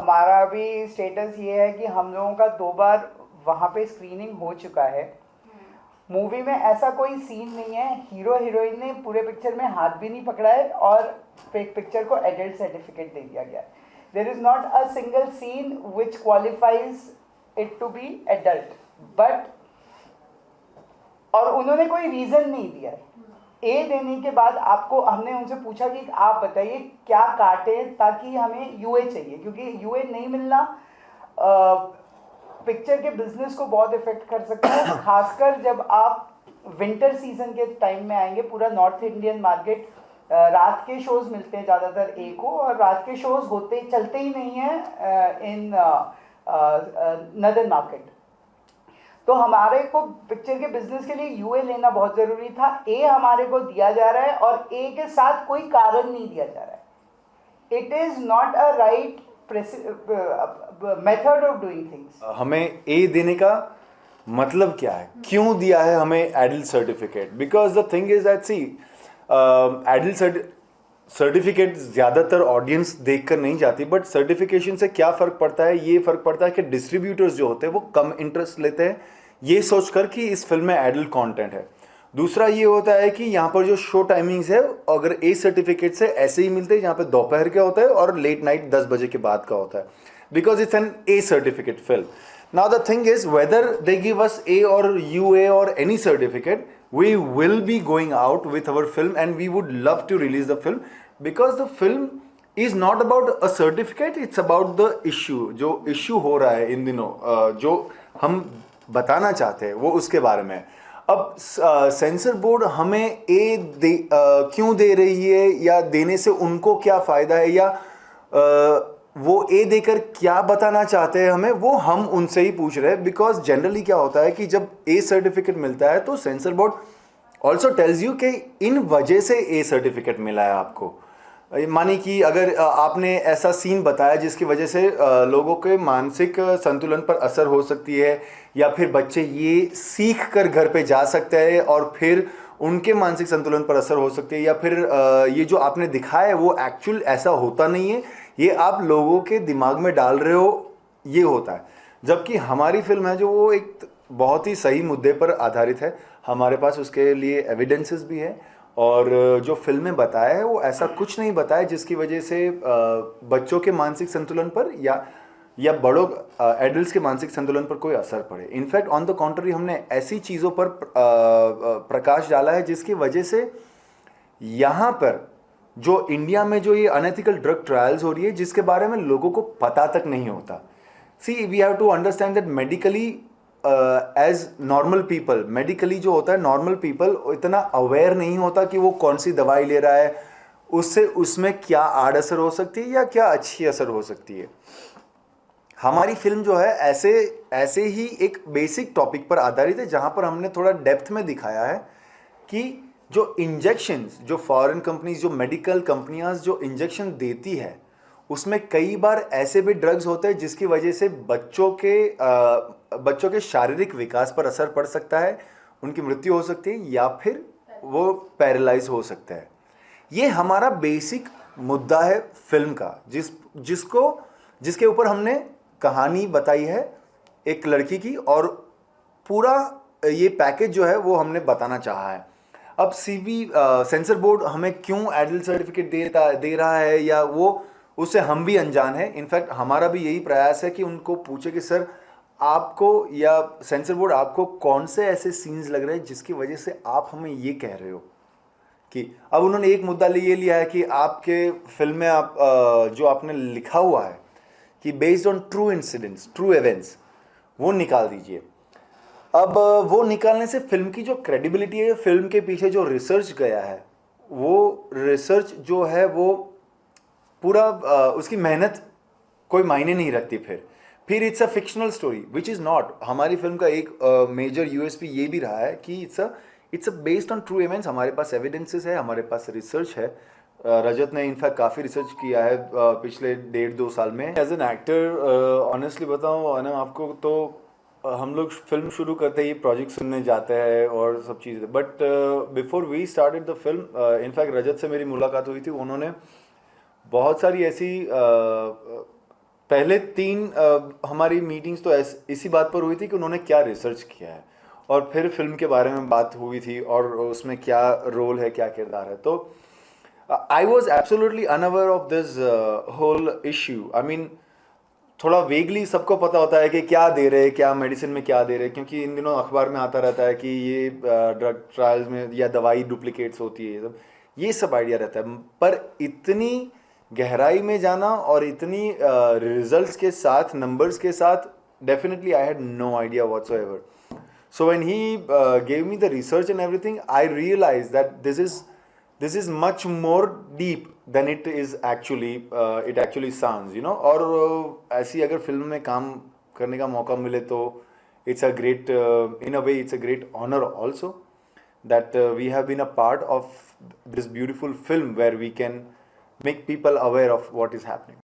हमारा भी स्टेटस ये है कि हम लोगों का 2 बार वहाँ पे स्क्रीनिंग हो चुका है। मूवी में ऐसा कोई सीन नहीं है, हीरो हीरोइन ने पूरे पिक्चर में हाथ भी नहीं पकड़ा है और पिक्चर को एडल्ट सर्टिफिकेट दे दिया गया है। There is not a single scene which qualifies it to be adult, but और उन्होंने कोई रीजन नहीं दिया है। ए देने के बाद आपको हमने उनसे पूछा कि आप बताइए क्या काटे ताकि हमें यूए चाहिए, क्योंकि यूए नहीं मिलना पिक्चर के बिजनेस को बहुत इफेक्ट कर सकता है, खासकर जब आप विंटर सीजन के टाइम में आएंगे। पूरा नॉर्थ इंडियन मार्केट रात के शोज मिलते हैं ज़्यादातर ए को, और रात के शोज होते चलते ही नहीं हैं इन नदर्न मार्केट। तो हमारे को पिक्चर के बिजनेस के लिए यूए लेना बहुत ज़रूरी था। ए हमारे को दिया जा रहा है और ए के साथ कोई कारण नहीं दिया जा रहा है। It is not a right method of doing things. हमें ए देने का मतलब क्या है, क्यों दिया है हमें adult certificate? Because the thing is that see adult certificate ज़्यादातर ऑडियंस देखकर नहीं जाती, बट सर्टिफिकेशन से क्या फ़र्क पड़ता है? ये फ़र्क पड़ता है कि डिस्ट्रीब्यूटर्स जो होते हैं वो कम इंटरेस्ट लेते हैं ये सोचकर कि इस फिल्म में एडल्ट कंटेंट है। दूसरा ये होता है कि यहाँ पर जो शो टाइमिंग्स है अगर ए सर्टिफिकेट से ऐसे ही मिलते हैं जहाँ पे दोपहर का होता है और लेट नाइट 10 बजे के बाद का होता है, because it's an A certificate film. Now the thing is whether they give us A or UA or any certificate, we will be going out with our film and we would love to release the film because the film is not about a certificate, it's about the issue जो issue हो रहा है इन दिनों, जो हम बताना चाहते हैं वो उसके बारे में। अब सेंसर बोर्ड हमें क्यों दे रही है या देने से उनको क्या फ़ायदा है या वो ए देकर क्या बताना चाहते हैं हमें, वो हम उनसे ही पूछ रहे हैं। बिकॉज जनरली क्या होता है कि जब ए सर्टिफिकेट मिलता है तो sensor board also tells you कि इन वजह से ए सर्टिफिकेट मिला है आपको। माने कि अगर आपने ऐसा सीन बताया जिसकी वजह से लोगों के मानसिक संतुलन पर असर हो सकती है, या फिर बच्चे ये सीख कर घर पे जा सकते हैं और फिर उनके मानसिक संतुलन पर असर हो सकती है, या फिर ये जो आपने दिखाया है वो एक्चुअल ऐसा होता नहीं है, ये आप लोगों के दिमाग में डाल रहे हो, ये होता है। जबकि हमारी फिल्म है जो वो एक बहुत ही सही मुद्दे पर आधारित है, हमारे पास उसके लिए एविडेंसेस भी है, और जो फिल्म में बताया है वो ऐसा कुछ नहीं बताया जिसकी वजह से बच्चों के मानसिक संतुलन पर या बड़ों एडल्ट्स के मानसिक संतुलन पर कोई असर पड़े। इनफैक्ट ऑन द कॉन्ट्ररी हमने ऐसी चीज़ों पर प्रकाश डाला है जिसकी वजह से यहाँ पर जो इंडिया में जो ये अनएथिकल ड्रग ट्रायल्स हो रही है जिसके बारे में लोगों को पता तक नहीं होता। See we have to understand that medically as normal people, medically जो होता है नॉर्मल पीपल इतना अवेयर नहीं होता कि वो कौन सी दवाई ले रहा है, उससे उसमें क्या आड़ असर हो सकती है या क्या अच्छी असर हो सकती है। हमारी फिल्म जो है ऐसे ही एक बेसिक टॉपिक पर आधारित है जहाँ पर हमने थोड़ा डेप्थ में दिखाया है कि जो इंजेक्शंस, जो फॉरेन कंपनीज, जो मेडिकल कंपनियां जो इंजेक्शन देती है उसमें कई बार ऐसे भी ड्रग्स होते हैं जिसकी वजह से बच्चों के शारीरिक विकास पर असर पड़ सकता है, उनकी मृत्यु हो सकती है या फिर वो पैरालाइज हो सकता है। ये हमारा बेसिक मुद्दा है फिल्म का, जिसके ऊपर हमने कहानी बताई है एक लड़की की, और पूरा ये पैकेज जो है वो हमने बताना चाहा है। अब सेंसर बोर्ड हमें क्यों एडल्ट सर्टिफिकेट दे रहा है या वो, उससे हम भी अनजान है। इनफैक्ट हमारा भी यही प्रयास है कि उनको पूछे कि सर आपको या सेंसर बोर्ड आपको कौन से ऐसे सीन्स लग रहे हैं जिसकी वजह से आप हमें ये कह रहे हो कि, अब उन्होंने एक मुद्दा ये लिया है कि आपके फिल्म में आप जो आपने लिखा हुआ है कि based on true incidents, true events, वो निकाल दीजिए। अब वो निकालने से फिल्म की जो क्रेडिबिलिटी है, फिल्म के पीछे जो रिसर्च गया है, वो रिसर्च जो है वो पूरा उसकी मेहनत कोई मायने नहीं रखती। फिर it's a fictional story which is not. हमारी फिल्म का एक मेजर यूएसपी ये भी रहा है कि it's a based on true events. हमारे पास एविडेंसेस है, हमारे पास रिसर्च है। रजत ने इनफैक्ट काफ़ी रिसर्च किया है पिछले 1.5-2 साल में। एज एन एक्टर ऑनेस्टली बताऊँ ना आपको, तो हम लोग फिल्म शुरू करते ही प्रोजेक्ट सुनने जाते हैं और सब चीज़ें, but before we started the film, in fact Rajat से मेरी मुलाकात हुई थी। उन्होंने बहुत सारी ऐसी पहले 3 हमारी मीटिंग्स तो इसी बात पर हुई थी कि उन्होंने क्या रिसर्च किया है, और फिर फिल्म के बारे में बात हुई थी और उसमें क्या रोल है, क्या किरदार है। तो I was absolutely unaware of this whole issue. I mean थोड़ा वेगली सबको पता होता है कि क्या दे रहे, क्या मेडिसिन में क्या दे रहे, क्योंकि इन दिनों अखबार में आता रहता है कि ये ड्रग ट्रायल्स में या दवाई डुप्लीकेट्स होती है, ये सब आइडिया रहता है। पर इतनी गहराई में जाना और इतनी रिजल्ट्स के साथ, नंबर्स के साथ, definitely I had no idea whatsoever. So when he gave me the research and everything, I realized that this is much more deep than it is actually it actually sounds, you know। और ऐसी अगर film में काम करने का मौका मिले तो it's a great in a way it's a great honor also that we have been a part of this beautiful film where we can make people aware of what is happening.